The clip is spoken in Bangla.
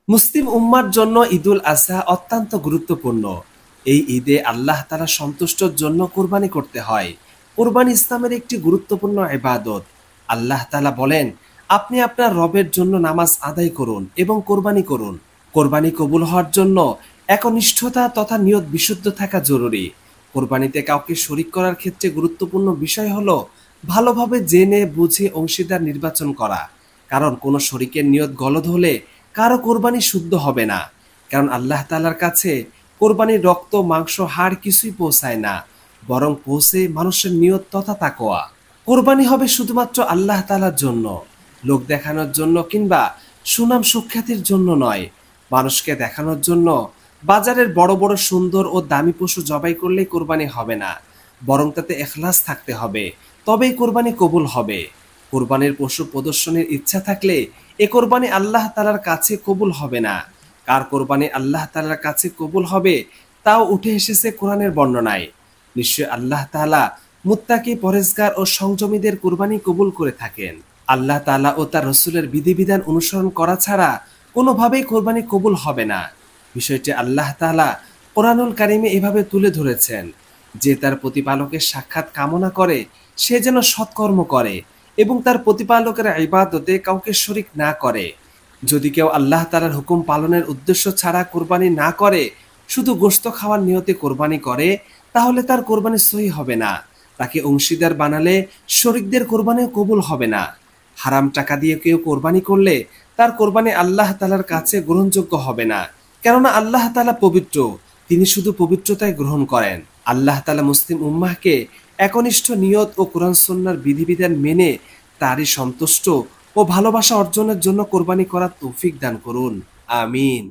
মুসলিম উম্মার জন্য ঈদুল আজহা অত্যন্ত গুরুত্বপূর্ণ। এই ঈদে আল্লাহ তাআলা সন্তুষ্টর জন্য কোরবানি করতে হয়। কোরবানি ইসলামের একটি গুরুত্বপূর্ণ ইবাদত। আল্লাহ তাআলা বলেন, আপনি আপনার রবের জন্য নামাজ আদায় করুন এবং কোরবানি করুন। কোরবানি কবুল হওয়ার জন্য একনিষ্ঠতা তথা নিয়ত বিশুদ্ধ থাকা জরুরি। কোরবানিতে কাউকে শরিক করার ক্ষেত্রে গুরুত্বপূর্ণ বিষয় হলো ভালোভাবে জেনে বুঝে অংশীদার নির্বাচন করা। কারণ কোনো শরিকের নিয়ত গলদ হলে কারো কোরবানি শুদ্ধ হবে না। কারণ আল্লাহ তাআলার কাছে কোরবানির রক্ত, মাংস, হাড় কিছুই পৌঁছায় না, বরং পৌঁছে মানুষের নিয়ত তথা তাকওয়া। কোরবানি হবে শুধুমাত্র আল্লাহ তাআলার জন্য, লোক দেখানোর জন্য কিংবা সুনাম সুখ্যাতির জন্য নয়। মানুষকে দেখানোর জন্য বাজারের বড় বড় সুন্দর ও দামি পশু জবাই করলেই কোরবানি হবে না, বরং তাতে এখলাস থাকতে হবে, তবেই কোরবানি কবুল হবে। কোরবানির পশু প্রদর্শনের ইচ্ছা থাকলে এ কোরবানি আল্লাহ তাআলার কাছে কবুল হবে না। কার কোরবানি আল্লাহ তাআলার কাছে কবুল হবে তাও উঠে এসেছে কোরআনের বর্ণনায়। নিশ্চয় আল্লাহ তাআলা মুত্তাকি, পরেজগার ও সংযমীদের কোরবানি কবুল করে থাকেন। আল্লাহ তাআলা ও তার রাসূলের বিধিবিধান অনুসরণ করা ছাড়া কোনোভাবেই কোরবানি কবুল হবে না। বিষয়টি আল্লাহ তাআলা কোরআনুল কারিমে এভাবে তুলে ধরেছেন যে তার প্রতিপালকের সাক্ষাৎ কামনা করে সে যেন সৎকর্ম করে এবং তার প্রতিপালকের ইবাদতে কাউকে শরিক না করে। যদি কেউ আল্লাহ তাআলার হুকুম পালনের উদ্দেশ্য ছাড়া কোরবানি না করে, শুধু গোশত খাওয়ার নিয়তে কোরবানি করে, তাহলে তার কোরবানি সহি হবে না। তাকে অংশীদার বানালে শরিকদের কোরবানিও কবুল হবে না। হারাম টাকা দিয়ে কেউ কোরবানি করলে তার কোরবানি আল্লাহ তাআলার কাছে গ্রহণযোগ্য হবে না। কেননা আল্লাহ তাআলা পবিত্র, তিনি শুধু পবিত্রতাই গ্রহণ করেন। আল্লাহ তাআলা মুসলিম উম্মাহকে একনিষ্ঠ নিয়ত ও কোরআন সুন্নাহর বিধিবিধান মেনে তারই সন্তুষ্ট ও ভালোবাসা অর্জনের জন্য কোরবানি করার তৌফিক দান করুন। আমিন।